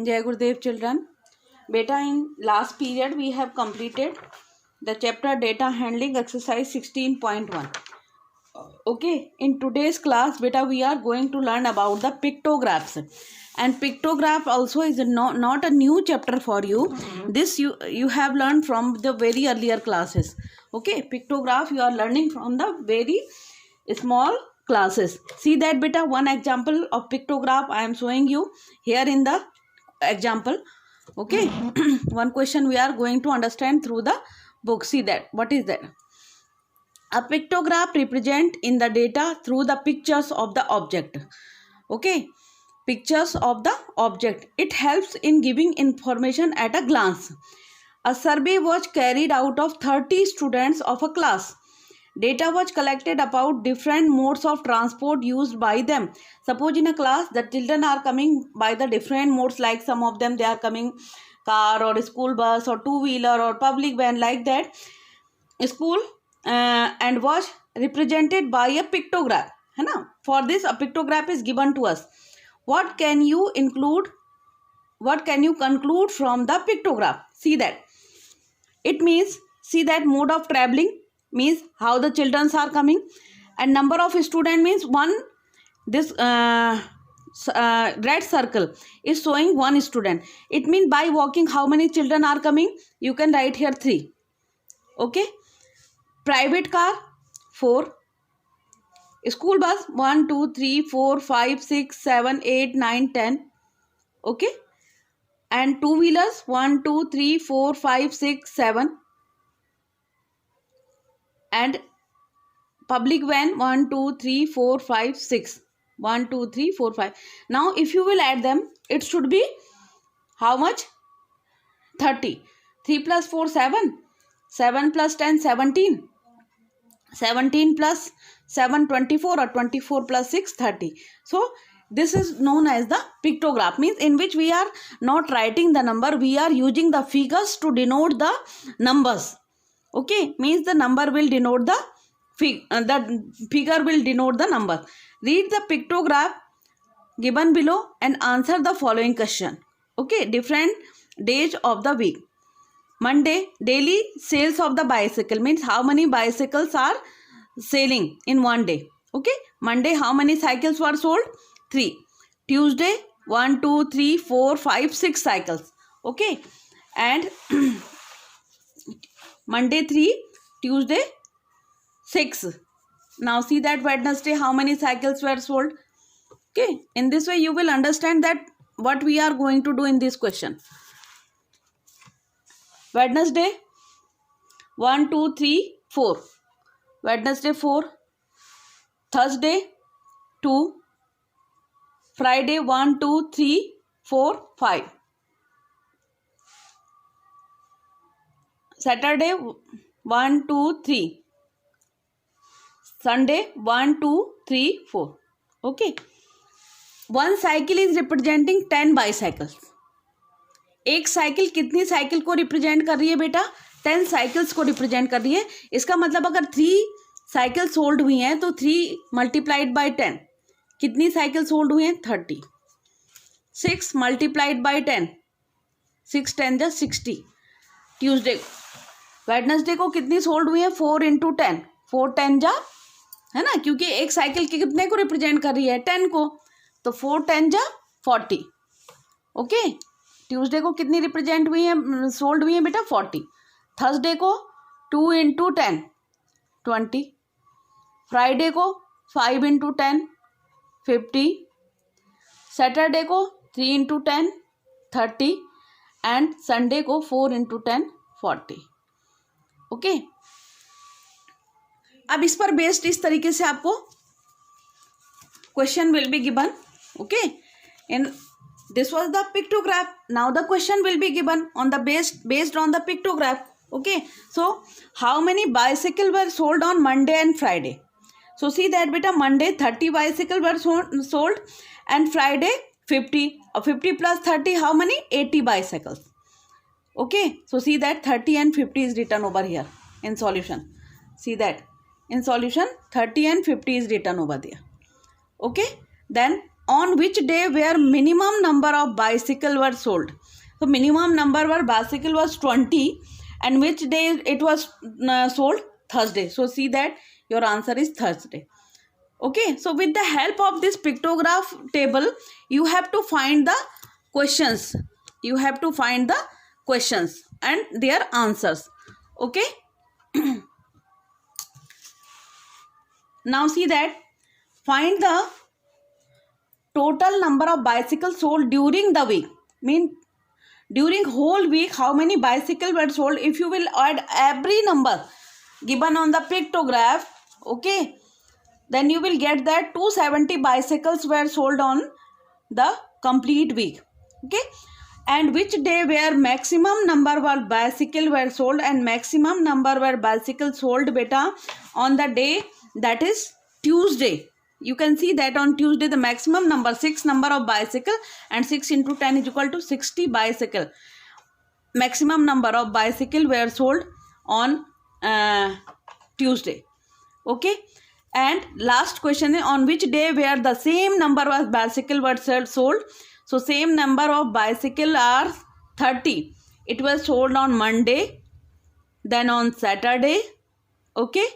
Jai Gurudev children. Beta, in last period we have completed the chapter data handling exercise 16.1. Okay, in today's class beta we are going to learn about the pictographs, and pictograph also is not a new chapter for you. This you have learned from the very earlier classes. Okay, pictograph you are learning from the very small classes. See that beta, one example of pictograph I am showing you here in the example. Okay, one question we are going to understand through the book. See that, what is that? A pictograph represent in the data through the pictures of the object. Okay, pictures of the object. It helps in giving information at a glance. A survey was carried out of 30 students of a class. Data was collected about different modes of transport used by them. Suppose in a class the children are coming by the different modes, like some of them they are coming car or school bus or two-wheeler or public van, like that. School and was represented by a pictograph. है ना? For this a pictograph is given to us. What can you include? What can you conclude from the pictograph? See that. It means, see that mode of traveling means how the children are coming, and number of student means one. This red circle is showing one student. It means by walking how many children are coming? You can write here 3. Okay. Private car 4. School bus 1 2 3 4 5 6 7 8 9 10. Okay. And two wheelers 1 2 3 4 5 6 7. And public van 1 2 3 4 5 6. 1 2 3 4 5. Now if you will add them, it should be how much? 30. 3 plus 4 7. 7 plus 10 17. 17 plus 7 24, or 24 plus 6 30. So this is known as the pictograph, means in which we are not writing the number, we are using the figures to denote the numbers. Okay, means the number will denote the figure will denote the number. Read the pictograph given below and answer the following question. Okay, different days of the week. Monday, daily sales of the bicycle, means how many bicycles are selling in one day. Okay, Monday how many cycles were sold? 3. Tuesday 1 2 3 4 5 6 cycles. Okay, and Monday 3, Tuesday 6. Now see that Wednesday how many cycles were sold. Okay, in this way you will understand that what we are going to do in this question. Wednesday 1 2 3 4. Wednesday 4. Thursday 2. Friday 1 2 3 4 5. Saturday 1 2 3. Sunday 1 2 3 4. Okay. One cycle is representing 10 bicycles. एक cycle कितनी cycle को represent कर रही है बेटा? 10 cycles को represent कर रही है. इसका मतलब अगर 3 साइकिल सोल्ड हुई हैं तो 3 मल्टीप्लाइड बाय 10 कितनी साइकिल सोल्ड हुई हैं? 30. 6 मल्टीप्लाइड बाय 10, 6 10 जा 60. ट्यूसडे वेडनेसडे को कितनी सोल्ड हुई है? 4 इंटू 10, 4 10 जा, है ना, क्योंकि एक साइकिल के कितने को रिप्रेजेंट कर रही है? 10 को, तो 4 10 जा 40. ओके, ट्यूसडे को कितनी रिप्रेजेंट हुई है, सोल्ड हुई है बेटा? 40. थर्सडे को 2 इंटू 10 20. फ्राइडे को 5 इंटू 10 50. सैटरडे को 3 इंटू 10 30. एंड संडे को 4 इंटू 10 40. ओके, अब इस पर बेस्ड इस तरीके से आपको question will be given. Okay, in this was the pictograph. Now the question will be given on the based on the pictograph. Okay, so how many bicycle were sold on Monday and Friday? So see that beta, Monday 30 bicycle were sold and Friday 50. 50 plus 30 how many? 80 bicycles. Okay, so see that 30 and 50 is written over here in solution. See that in solution 30 and 50 is written over there. Okay, then on which day where minimum number of bicycle were sold. So minimum number of bicycle was 20, and which day it was sold? Thursday. So see that your answer is Thursday. Okay, so with the help of this pictograph table, you have to find the questions. You have to find the questions and their answers. Okay. Now see that, find the total number of bicycles sold during the week. Mean during whole week how many bicycles were sold. If you will add every number given on the pictograph, okay, then you will get that 270 bicycles were sold on the complete week. Okay, and which day where maximum number of bicycle were sold, and maximum number were bicycles sold beta on the day, that is Tuesday. You can see that on Tuesday the maximum number 6 number of bicycle, and 6 into 10 is equal to 60 bicycle. Maximum number of bicycle were sold on Tuesday. Okay, and last question is on which day where the same number of bicycle were sold. So same number of bicycle are 30. It was sold on Monday, then on Saturday. Okay,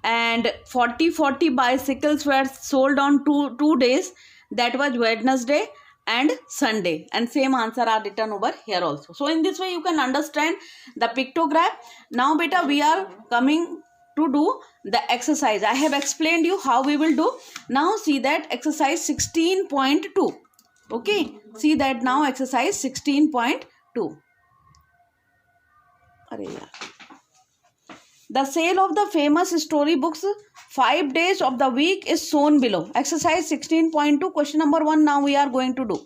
and 40 bicycles were sold on two days, that was Wednesday and Sunday, and same answer are written over here also. So in this way you can understand the pictograph. Now beta we are coming to do the exercise. I have explained you how we will do. Now see that exercise 16.2. okay, see that now exercise 16.2. The sale of the famous storybooks 5 days of the week is shown below. Exercise 16.2, question number 1 now we are going to do.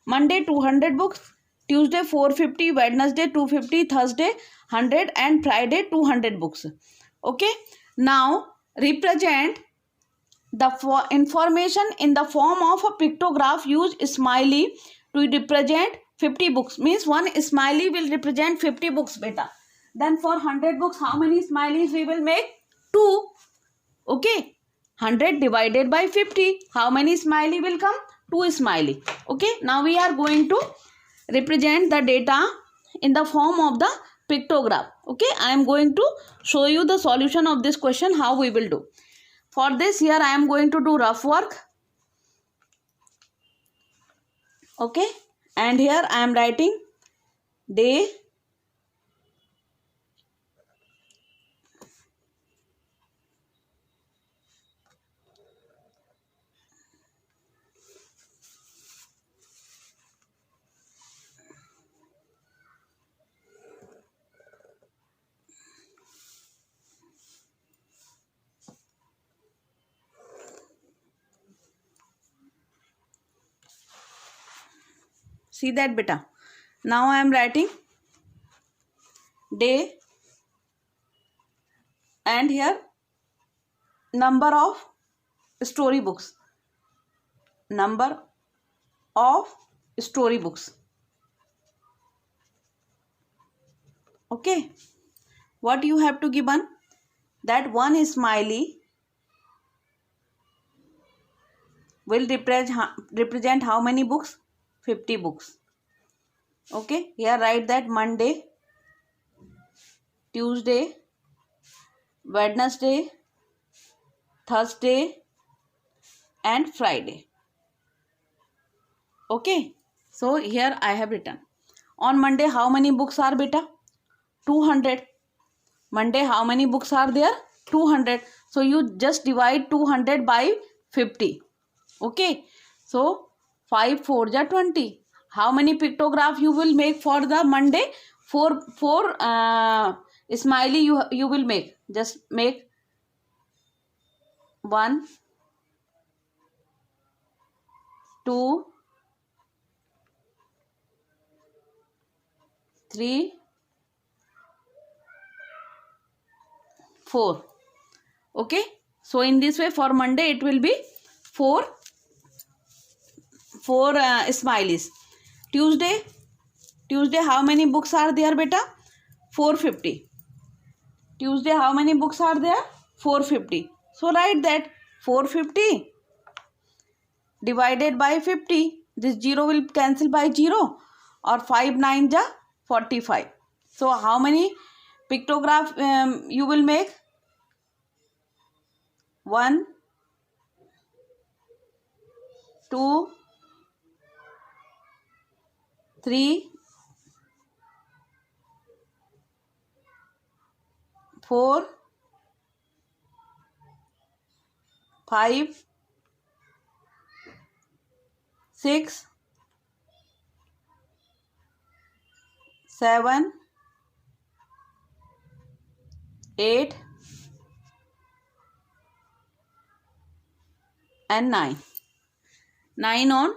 Monday 200 books, Tuesday 450, Wednesday 250, Thursday 100 and Friday 200 books. Okay, now represent the information in the form of a pictograph. Use smiley to represent 50 books. Means one smiley will represent 50 books beta. Then for 100 books, how many smileys we will make? 2. Okay. 100 divided by 50. How many smiley will come? 2 smiley. Okay. Now we are going to represent the data in the form of the pictograph. Okay. I am going to show you the solution of this question, how we will do. For this here I am going to do rough work. Okay. And here I am writing day, see that beta. Now I am writing day, and here number of storybooks. Number of storybooks. Okay. What you have to given? That one smiley will represent how many books? 50 books. Okay. Here write that Monday, Tuesday, Wednesday, Thursday and Friday. Okay. So here I have written. On Monday how many books are beta? 200. Monday how many books are there? 200. So you just divide 200 by 50. Okay. So 5 4 ja 20. How many pictograph you will make for the Monday? 4 smiley you will make. Just make 1, 2, 3, 4. Okay. So in this way for Monday it will be 4 smileys. Tuesday how many books are there beta? 450. Tuesday how many books are there? 450. So write that 450 divided by 50. This 0 will cancel by 0, or 5 9 ja 45. So how many pictograph you will make? 1, 2, 3, 4, 5, 6, 7, 8 and 9. 9 on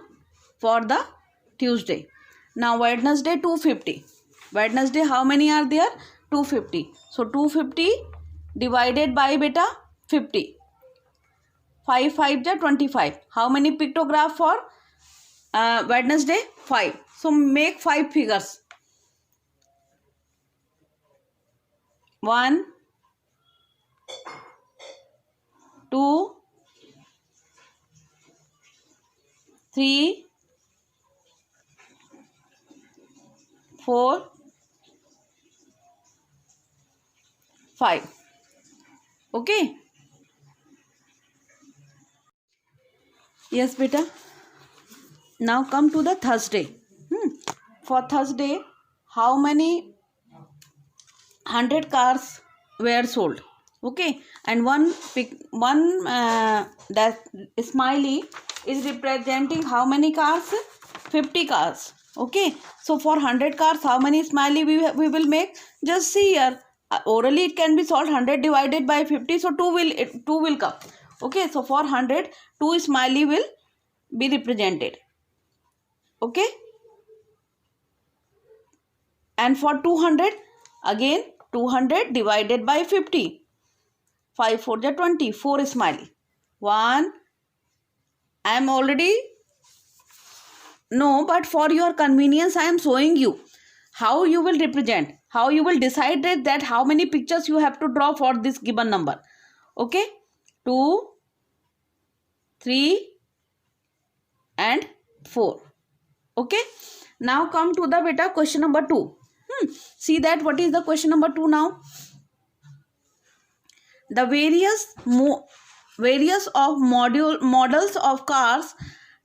for the Tuesday. Now Wednesday 250. Wednesday how many are there? 250. So 250 divided by beta 50. 5 5 ja 25. How many pictograph for Wednesday? 5. So make 5 figures. 1, 2, 3, 4, 5. Okay. Yes beta. Now come to the Thursday. For Thursday, how many 100 cars were sold? Okay, and one that smiley is representing how many cars? 50 cars. Okay, so for 100 cars, how many smiley we will make? Just see here. Orally it can be solved. 100 divided by 50, so 2 will come. Okay, so for 100, 2 smiley will be represented. Okay, and for 200, again 200 divided by 50. 5 4 ja 20. 4 smiley. 1. I am already no, but for your convenience I am showing you how you will represent, how you will decide that how many pictures you have to draw for this given number. Okay, 2, 3 and 4. Okay, now come to the beta question number 2. See that what is the question number 2 now? The various of models of cars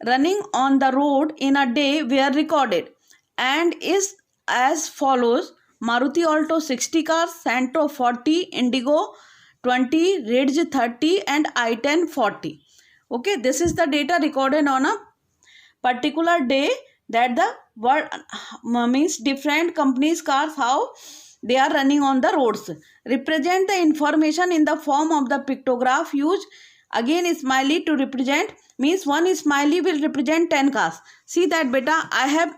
running on the road in a day were recorded and is as follows: Maruti Alto 60 cars, Santro 40, Indigo 20, Ridge 30 and I-10 40. Okay, this is the data recorded on a particular day, that the world means different companies cars, how they are running on the roads. Represent the information in the form of the pictograph. Use again smiley to represent, means one smiley will represent 10 cars. See that beta, I have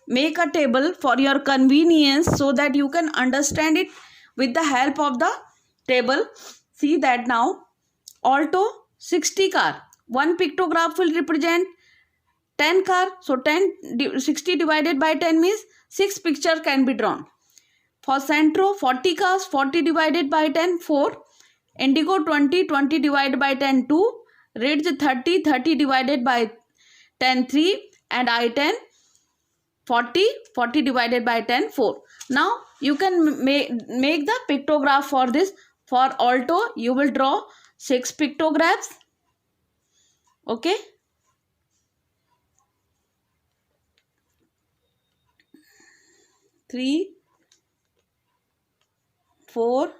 make a table for your convenience so that you can understand it with the help of the table. See that now, Alto 60 car, one pictograph will represent 10 car. So 60 divided by 10 means 6 picture can be drawn. For Santro 40 cars, 40 divided by 10 4. Indigo 20 divided by 10 2. Ridge 30 divided by 10 3. And I-10 40 divided by 10 4. Now you can make the pictograph for this. For Alto you will draw 6 pictographs. Okay, 3 4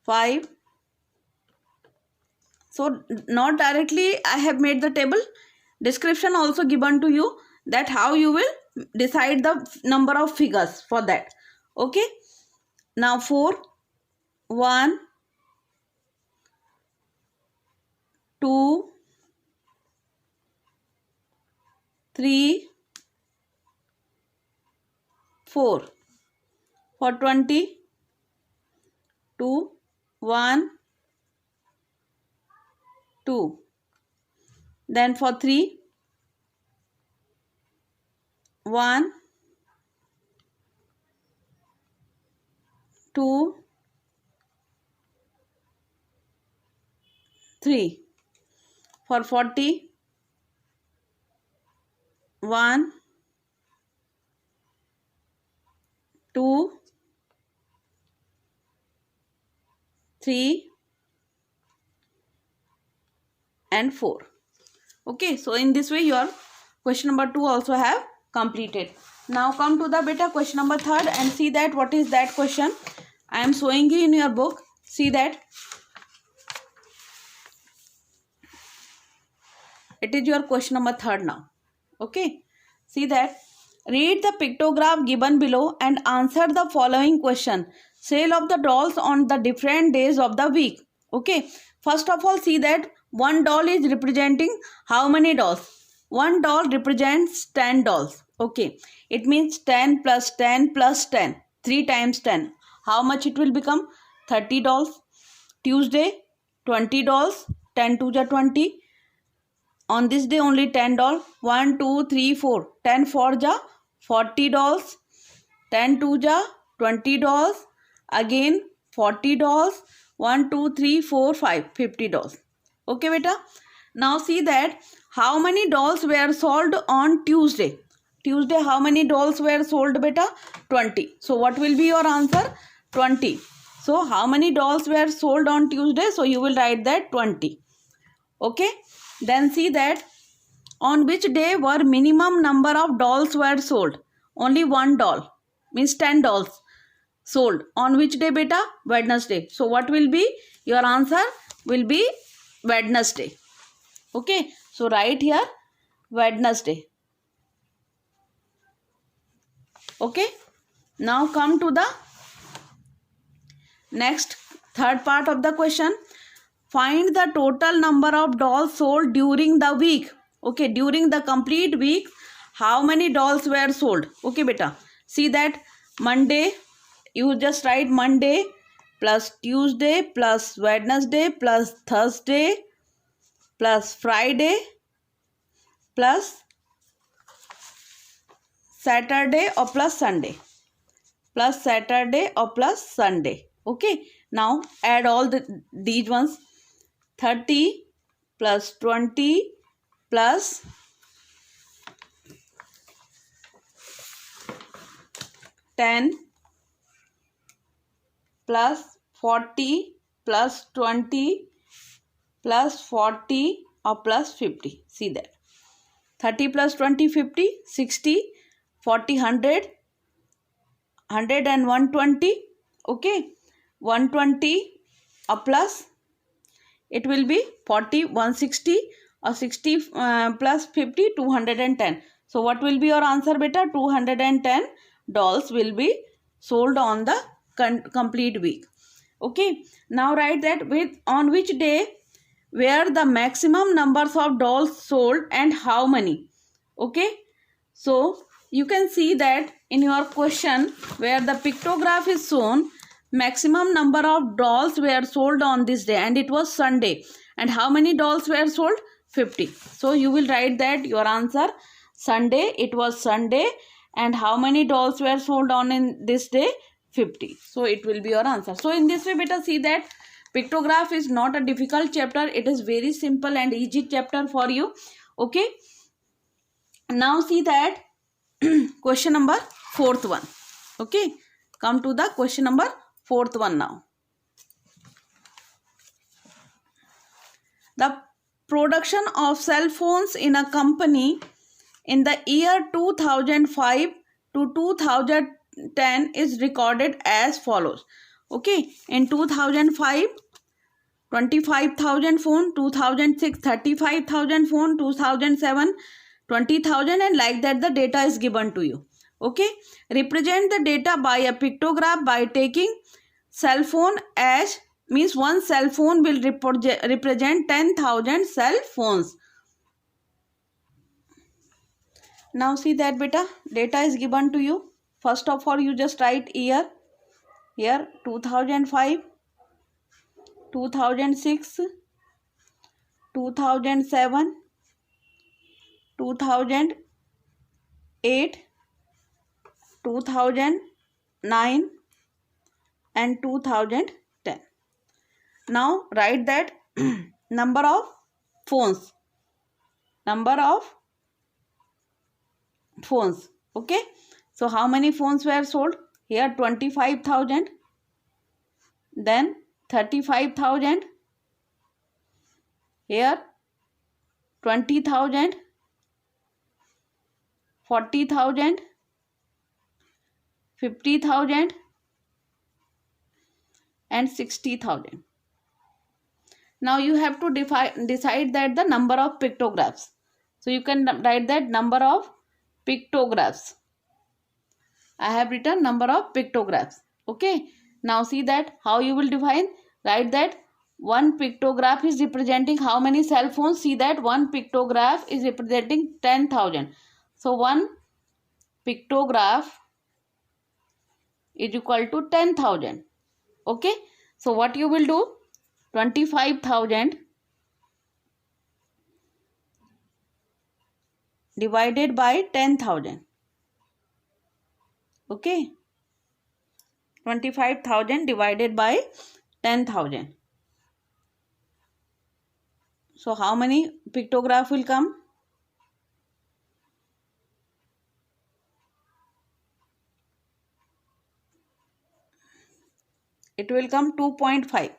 5. So not directly I have made the table, description also given to you, that how you will decide the number of figures for that. Okay, now 4 1 2 3 4. For 20 2 1 2. Then for 3 1 2 3. for 40, 1, 2, 3 and 4. Okay, so in this way your question number 2 also have completed. Now come to the beta question number 3 and see that what is that question. I am showing you in your book. See that it is your question number 3 now. Okay, see that. Read the pictograph given below and answer the following question. Sale of the dolls on the different days of the week. Okay, first of all, see that one doll is representing how many dolls? One doll represents 10 dolls. Okay, it means 10 plus 10 plus 10. 3 times 10. How much it will become? 30 dolls. Tuesday, 20 dolls. 10 to the 20. On this day only 10 dolls. 1, 2, 3, 4. 10 for ja 40 dolls. 10 to ja 20 dolls. Again 40 dolls. 1, 2, 3, 4, 5. 50 dolls. Okay beta. Now see that how many dolls were sold on Tuesday. Tuesday how many dolls were sold beta? 20. So what will be your answer? 20. So how many dolls were sold on Tuesday? So you will write that 20. Okay. Then see that on which day were minimum number of dolls were sold? Only one doll. Means 10 dolls sold. On which day beta? Wednesday. So what will be? Your answer will be Wednesday. Okay. So write here Wednesday. Okay. Now come to the next third part of the question. Find the total number of dolls sold during the week. Okay, during the complete week, how many dolls were sold? Okay, beta. See that Monday, you just write Monday plus Tuesday plus Wednesday plus Thursday plus Friday plus Saturday or plus Sunday. Plus Saturday or plus Sunday. Okay, now add all these ones. 30 plus 20 plus 10 plus 40 plus 20 plus 40 or plus 50. See that. 30 plus 20, 50, 60, 40, 100, 100 and 120. Okay. 120 or plus it will be 40, 160 or 60 plus 50, 210. So what will be your answer beta? 210 dolls will be sold on the complete week. Okay. Now write that on which day were the maximum numbers of dolls sold and how many. Okay. So you can see that in your question where the pictograph is shown, maximum number of dolls were sold on this day and it was Sunday. And how many dolls were sold? 50. So you will write that your answer Sunday. It was Sunday. And how many dolls were sold on in this day? 50. So it will be your answer. So in this way beta, see that pictograph is not a difficult chapter. It is very simple and easy chapter for you. Okay. Now see that question number 4th one. Okay. Come to the question number 4th one now. The production of cell phones in a company in the year 2005 to 2010 is recorded as follows. Okay, in 2005, 25,000 phone, 2006, 35,000 phone, 2007, 20,000 and like that the data is given to you. Okay, represent the data by a pictograph by taking cell phone as means one cell phone will represent 10,000 cell phones. Now see that beta, data is given to you. First of all, you just write year. Here 2005, 2006, 2007, 2008, 2009 and 2010. Now write that number of phones. number of phones. Okay, so how many phones were sold? Here 25,000, then 35,000, here 20,000, 40,000, 50,000 and 60,000. Now you have to decide that the number of pictographs. So you can write that number of pictographs. I have written number of pictographs. Okay. Now see that how you will define. Write that one pictograph is representing how many cell phones. See that one pictograph is representing 10,000. So one pictograph is equal to 10,000. Okay. So what you will do? 25,000 divided by 10,000. Okay. 25,000 divided by 10,000. So how many pictograph will come? It will come 2.5.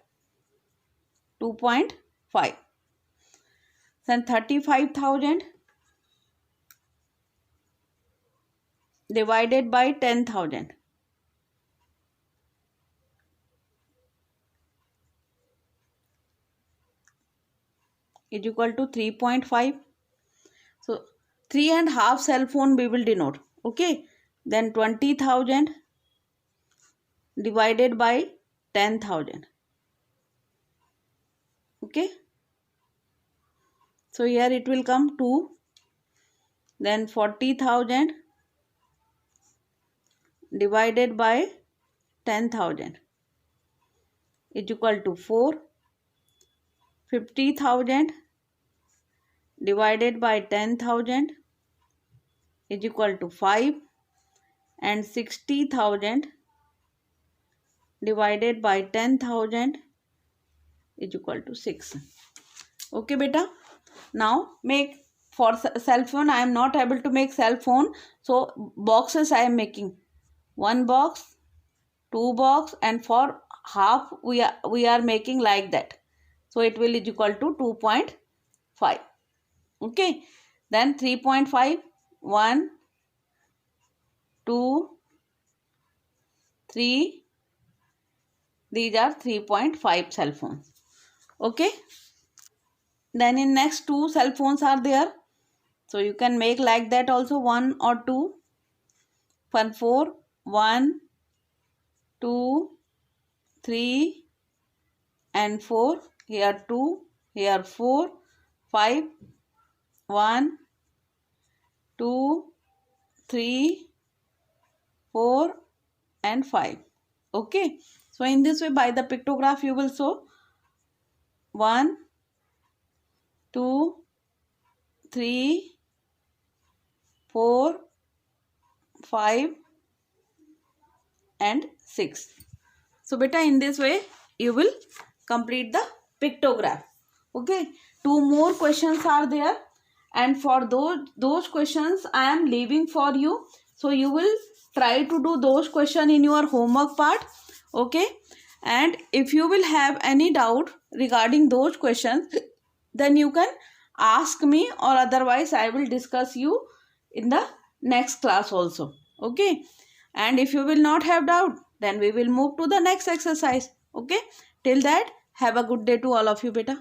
2.5. Then 35,000 divided by 10,000. Is equal to 3.5. So 3.5 cell phone we will denote. Okay. Then 20,000 divided by 10,000. Okay. So here it will come 2. Then 40,000 divided by 10,000 is equal to 4. 50,000 divided by 10,000 is equal to 5. And 60,000 divided by 10,000 is equal to 6. Okay beta. Now make for cell phone. I am not able to make cell phone. So boxes I am making. 1 box, 2 box, and for half we are making like that. So it will is equal to 2.5. Okay. Then 3.5. 1, 2, 3. These are 3.5 cell phones. Okay. Then in next 2 cell phones are there. So you can make like that also, 1 or 2. For 4. 1, 2, 3 and 4. Here 2. Here 4. 5. 1, 2, 3, 4 and 5. Okay. So in this way, by the pictograph you will show 1, 2, 3, 4, 5 and 6. So beta, in this way you will complete the pictograph. Okay. 2 more questions are there, and for those questions I am leaving for you. So you will try to do those questions in your homework part. Okay. And if you will have any doubt regarding those questions, then you can ask me, or otherwise I will discuss you in the next class also. Okay. And if you will not have doubt, then we will move to the next exercise. Okay. Till that, have a good day to all of you beta.